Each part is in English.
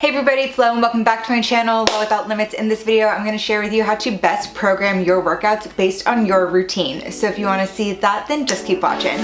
Hey everybody, it's Lo and welcome back to my channel, Lo Without Limits. In this video, I'm going to share with you how to best program your workouts based on your routine. So if you want to see that, then just keep watching.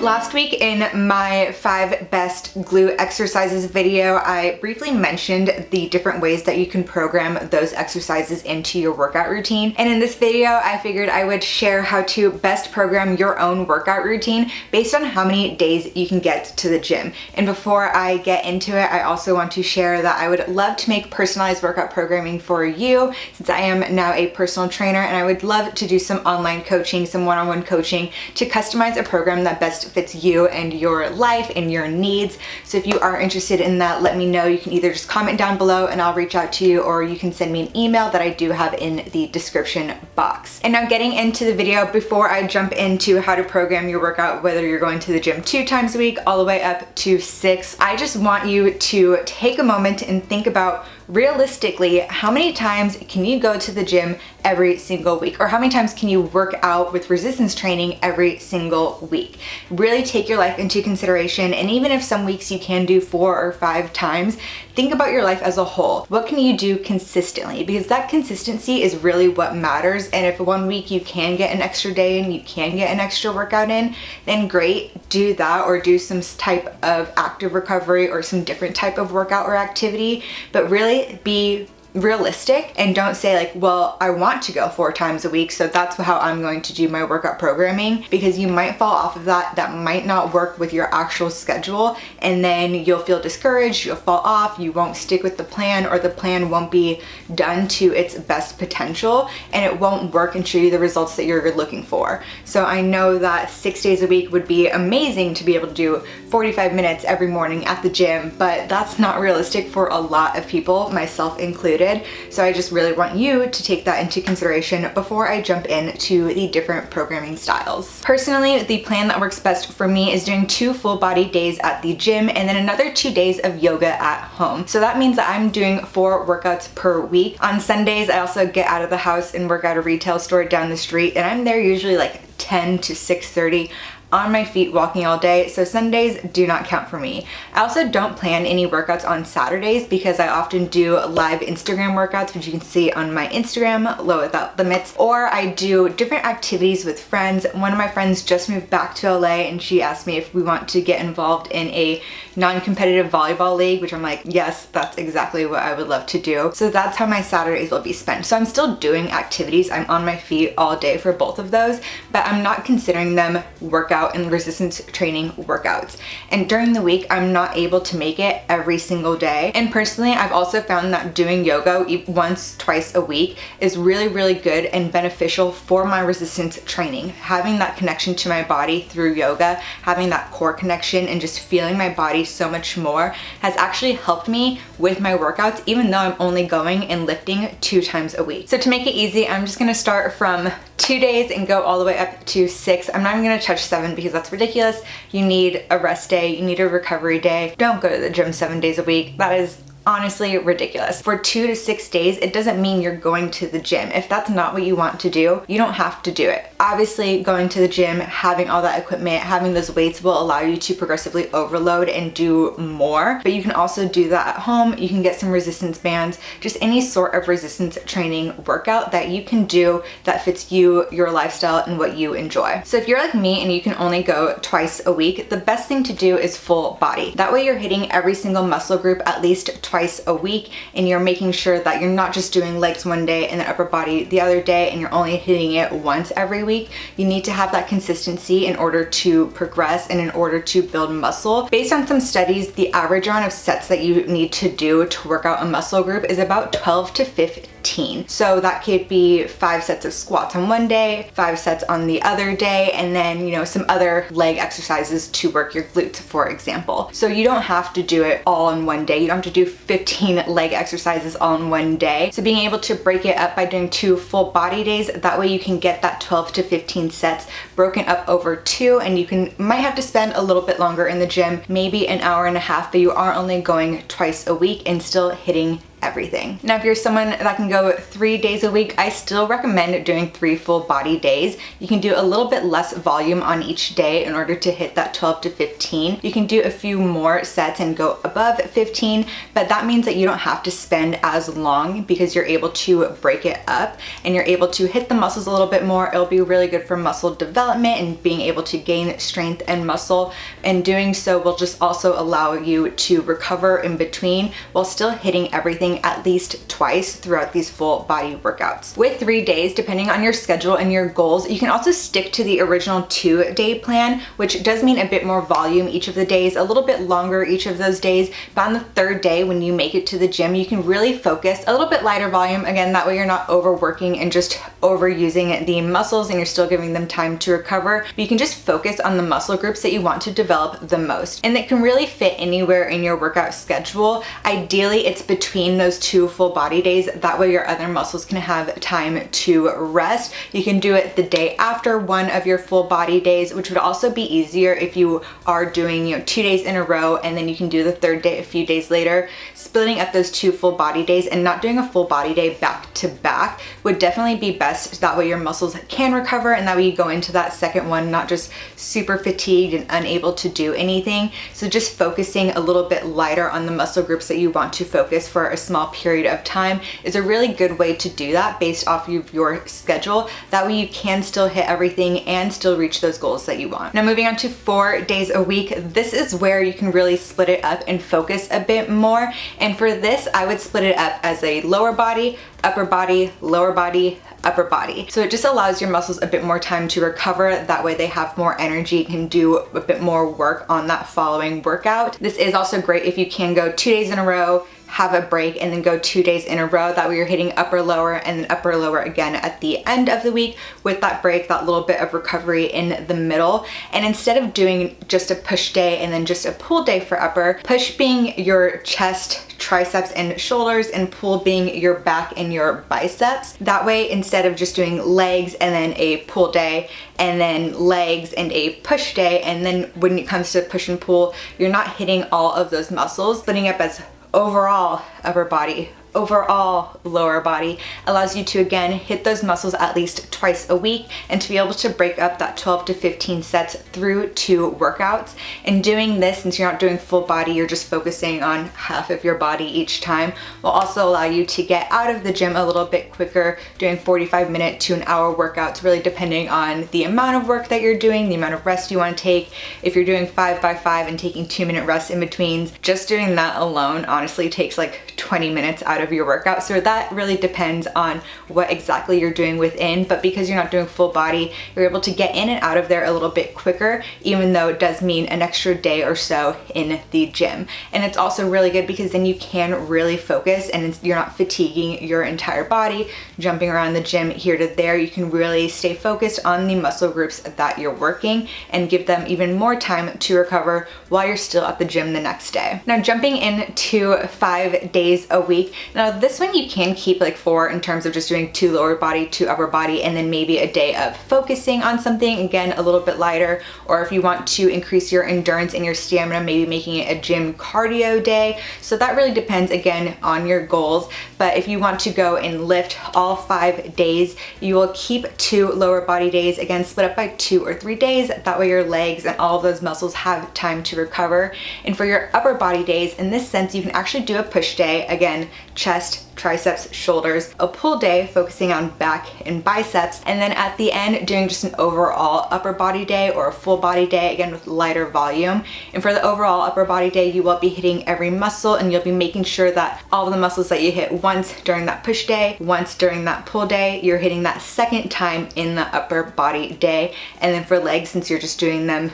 Last week in my 5 best glute exercises video, I briefly mentioned the different ways that you can program those exercises into your workout routine. And in this video, I figured I would share how to best program your own workout routine based on how many days you can get to the gym. And before I get into it, I also want to share that I would love to make personalized workout programming for you, since I am now a personal trainer, and I would love to do some online coaching, some one-on-one coaching to customize a program that best fits you and your life and your needs. So if you are interested in that, let me know. You can either just comment down below and I'll reach out to you, or you can send me an email that I do have in the description box. And now getting into the video, before I jump into how to program your workout, whether you're going to the gym 2 times a week all the way up to 6, I just want you to take a moment and think about realistically, how many times can you go to the gym every single week? Or how many times can you work out with resistance training every single week? Really take your life into consideration, and even if some weeks you can do 4 or 5 times, think about your life as a whole. What can you do consistently? Because that consistency is really what matters. And if one week you can get an extra day in, you can get an extra workout in, then great, do that, or do some type of active recovery or some different type of workout or activity. But really be realistic and don't say like, well, I want to go 4 times a week, so that's how I'm going to do my workout programming, because you might fall off of that. That might not work with your actual schedule, and then you'll feel discouraged, you'll fall off, you won't stick with the plan, or the plan won't be done to its best potential, and it won't work and show you the results that you're looking for. So I know that 6 days a week would be amazing to be able to do 45 minutes every morning at the gym, but that's not realistic for a lot of people, myself included. So I just really want you to take that into consideration before I jump into the different programming styles. Personally, the plan that works best for me is doing 2 full body days at the gym and then another 2 days of yoga at home. So that means that I'm doing 4 workouts per week. On Sundays, I also get out of the house and work at a retail store down the street, and I'm there usually like 10 to 6:30. On my feet walking all day, so Sundays do not count for me. I also don't plan any workouts on Saturdays because I often do live Instagram workouts, which you can see on my Instagram, Lo Without Limits, or I do different activities with friends. One of my friends just moved back to LA and she asked me if we want to get involved in a non-competitive volleyball league, which I'm like, yes, that's exactly what I would love to do. So that's how my Saturdays will be spent. So I'm still doing activities. I'm on my feet all day for both of those, but I'm not considering them workout and resistance training workouts. And during the week, I'm not able to make it every single day. And personally, I've also found that doing yoga once, twice a week is really, really good and beneficial for my resistance training. Having that connection to my body through yoga, having that core connection and just feeling my body so much more has actually helped me with my workouts, even though I'm only going and lifting 2 times a week. So to make it easy, I'm just gonna start from 2 days and go all the way up to 6. I'm not even gonna touch 7 because that's ridiculous. You need a rest day, you need a recovery day. Don't go to the gym 7 days a week. That is honestly ridiculous. For 2 to 6 days, it doesn't mean you're going to the gym. If that's not what you want to do, you don't have to do it. Obviously, going to the gym, having all that equipment, having those weights will allow you to progressively overload and do more, but you can also do that at home. You can get some resistance bands, just any sort of resistance training workout that you can do that fits you, your lifestyle, and what you enjoy. So if you're like me and you can only go twice a week, the best thing to do is full body. That way you're hitting every single muscle group at least twice a week, and you're making sure that you're not just doing legs one day and then upper body the other day and you're only hitting it once every week. You need to have that consistency in order to progress and in order to build muscle. Based on some studies, the average amount of sets that you need to do to work out a muscle group is about 12 to 15. So that could be 5 sets of squats on one day, 5 sets on the other day, and then, you know, some other leg exercises to work your glutes, for example. So you don't have to do it all in one day. You don't have to do 15 leg exercises all in one day. So being able to break it up by doing 2 full body days, that way you can get that 12 to 15 sets broken up over 2, and you might have to spend a little bit longer in the gym, maybe an hour and a half, but you are only going twice a week and still hitting everything. Now, if you're someone that can go 3 days a week, I still recommend doing 3 full body days. You can do a little bit less volume on each day in order to hit that 12 to 15. You can do a few more sets and go above 15, but that means that you don't have to spend as long because you're able to break it up and you're able to hit the muscles a little bit more. It'll be really good for muscle development and being able to gain strength and muscle, and doing so will just also allow you to recover in between while still hitting everything at least twice throughout these full body workouts. With 3 days, depending on your schedule and your goals, you can also stick to the original 2-day plan, which does mean a bit more volume each of the days, a little bit longer each of those days. But on the 3rd day, when you make it to the gym, you can really focus a little bit lighter volume. Again, that way you're not overworking and just overusing the muscles and you're still giving them time to recover. But you can just focus on the muscle groups that you want to develop the most. And that can really fit anywhere in your workout schedule. Ideally, it's between those 2 full body days. That way your other muscles can have time to rest. You can do it the day after one of your full body days, which would also be easier if you are doing 2 days in a row, and then you can do the 3rd day a few days later. Splitting up those 2 full body days and not doing a full body day back to back would definitely be best. That way your muscles can recover, and that way you go into that second one not just super fatigued and unable to do anything. So just focusing a little bit lighter on the muscle groups that you want to focus for a small period of time is a really good way to do that based off of your schedule. That way you can still hit everything and still reach those goals that you want. Now, moving on to 4 days a week, this is where you can really split it up and focus a bit more. And for this, I would split it up as a lower body, upper body, lower body, upper body. So it just allows your muscles a bit more time to recover. That way they have more energy, can do a bit more work on that following workout. This is also great if you can go 2 days in a row, have a break, and then go 2 days in a row. That way you're hitting upper lower and then upper lower again at the end of the week with that break, that little bit of recovery in the middle. And instead of doing just a push day and then just a pull day for upper, push being your chest, triceps, and shoulders, and pull being your back and your biceps. That way, instead of just doing legs and then a pull day and then legs and a push day, and then when it comes to push and pull, you're not hitting all of those muscles. Splitting up as overall upper body, overall lower body allows you to again hit those muscles at least twice a week, and to be able to break up that 12 to 15 sets through 2 workouts. And doing this, since you're not doing full body, you're just focusing on half of your body each time, will also allow you to get out of the gym a little bit quicker, doing 45-minute to an hour workouts, really depending on the amount of work that you're doing, the amount of rest you want to take. If you're doing 5 by 5 and taking 2-minute rests in betweens, just doing that alone honestly takes like 20 minutes out of your workout. So that really depends on what exactly you're doing within, but because you're not doing full body, you're able to get in and out of there a little bit quicker, even though it does mean an extra day or so in the gym. And it's also really good because then you can really focus and you're not fatiguing your entire body, jumping around the gym here to there. You can really stay focused on the muscle groups that you're working and give them even more time to recover while you're still at the gym the next day. Now, jumping into 5 days a week. Now, this one you can keep like 4 in terms of just doing 2 lower body, 2 upper body, and then maybe a day of focusing on something, again, a little bit lighter. Or if you want to increase your endurance and your stamina, maybe making it a gym cardio day. So that really depends, again, on your goals. But if you want to go and lift all 5 days, you will keep 2 lower body days, again, split up by 2 or 3 days. That way your legs and all of those muscles have time to recover. And for your upper body days, in this sense, you can actually do a push day, again, chest, triceps, shoulders, a pull day focusing on back and biceps, and then at the end doing just an overall upper body day or a full body day, again with lighter volume. And for the overall upper body day, you will be hitting every muscle, and you'll be making sure that all of the muscles that you hit once during that push day, once during that pull day, you're hitting that second time in the upper body day. And then for legs, since you're just doing them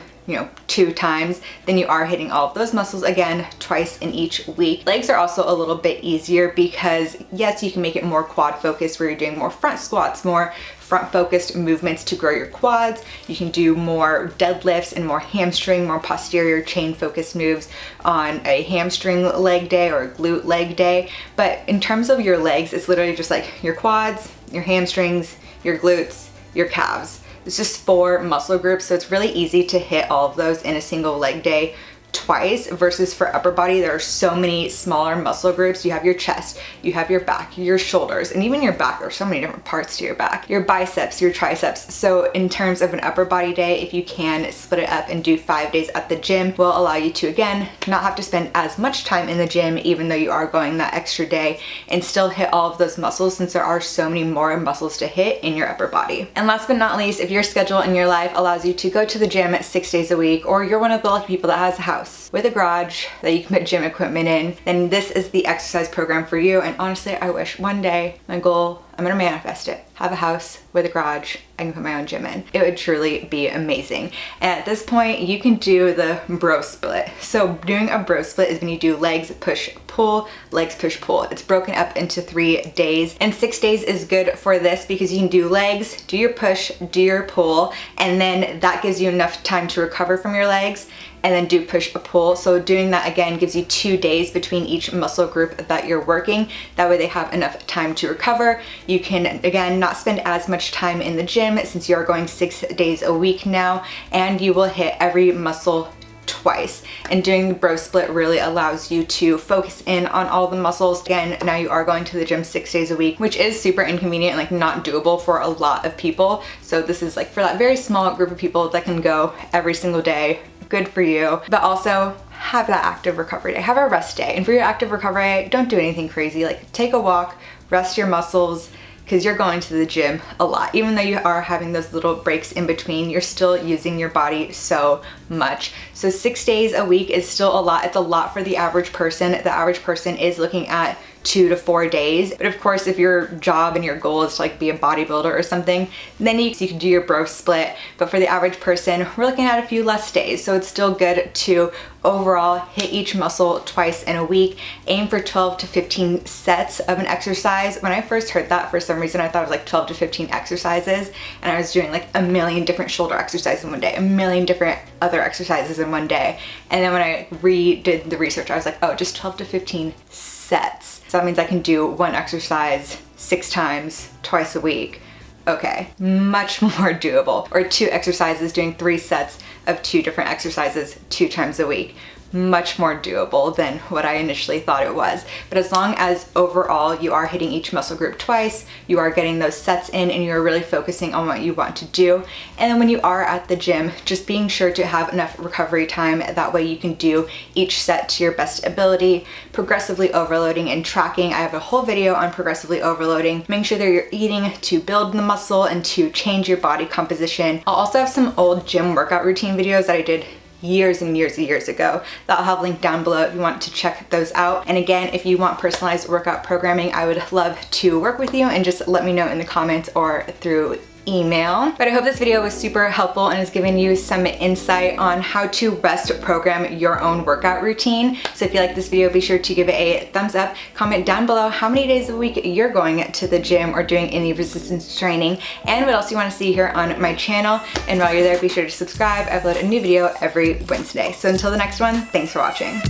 2 times, then you are hitting all of those muscles again twice in each week. Legs are also a little bit easier because yes, you can make it more quad focused where you're doing more front squats, more front focused movements to grow your quads. You can do more deadlifts and more hamstring, more posterior chain focused moves on a hamstring leg day or a glute leg day. But in terms of your legs, it's literally just like your quads, your hamstrings, your glutes, your calves. It's just 4 muscle groups, so it's really easy to hit all of those in a single leg day twice versus for upper body there are so many smaller muscle groups. You have your chest, you have your back, your shoulders, and even your back. There's so many different parts to your back, your biceps, your triceps. So in terms of an upper body day, if you can split it up and do 5 days at the gym, will allow you to, again, not have to spend as much time in the gym even though you are going that extra day, and still hit all of those muscles, since there are so many more muscles to hit in your upper body. And last but not least, if your schedule in your life allows you to go to the gym 6 days a week, or you're one of the lucky people that has a house with a garage that you can put gym equipment in, then this is the exercise program for you. And honestly, I wish one day, my goal, I'm gonna manifest it, have a house with a garage I can put my own gym in. It would truly be amazing. And at this point, you can do the bro split. So doing a bro split is when you do legs, push, pull, legs, push, pull. It's broken up into 3 days, and 6 days is good for this because you can do legs, do your push, do your pull, and then that gives you enough time to recover from your legs, and then do push a pull. So doing that again gives you 2 days between each muscle group that you're working. That way they have enough time to recover. You can, again, not spend as much time in the gym since you're going 6 days a week now, and you will hit every muscle twice. And doing the bro split really allows you to focus in on all the muscles. Again, now you are going to the gym 6 days a week, which is super inconvenient, like not doable for a lot of people. So this is like for that very small group of people that can go every single day. Good for you. But also have that active recovery day, have a rest day. And for your active recovery day, don't do anything crazy. Like take a walk, rest your muscles, because you're going to the gym a lot. Even though you are having those little breaks in between, you're still using your body so much. So 6 days a week is still a lot. It's a lot for the average person. The average person is looking at 2 to 4 days. But of course, if your job and your goal is to like be a bodybuilder or something, then you can do your bro split. But for the average person, we're looking at a few less days. So it's still good to overall hit each muscle twice in a week. Aim for 12 to 15 sets of an exercise. When I first heard that, for some reason I thought it was like 12 to 15 exercises, and I was doing like a million different shoulder exercises in one day, a million different other exercises in one day. And then when I redid the research, I was like, oh, just 12 to 15 sets. So that means I can do one exercise 6 times, twice a week. Okay, much more doable. Or 2 exercises, doing 3 sets of 2 different exercises 2 times a week. Much more doable than what I initially thought it was. But as long as overall you are hitting each muscle group twice, you are getting those sets in, and you're really focusing on what you want to do. And then when you are at the gym, just being sure to have enough recovery time. That way you can do each set to your best ability. Progressively overloading and tracking. I have a whole video on progressively overloading. Make sure that you're eating to build the muscle and to change your body composition. I'll also have some old gym workout routine videos that I did years and years ago that I'll have linked down below if you want to check those out. And again, if you want personalized workout programming, I would love to work with you, and just let me know in the comments or through email. But I hope this video was super helpful and has given you some insight on how to best program your own workout routine. So if you like this video, be sure to give it a thumbs up. Comment down below how many days a week you're going to the gym or doing any resistance training, and what else you want to see here on my channel. And while you're there, be sure to subscribe. I upload a new video every Wednesday. So until the next one, thanks for watching.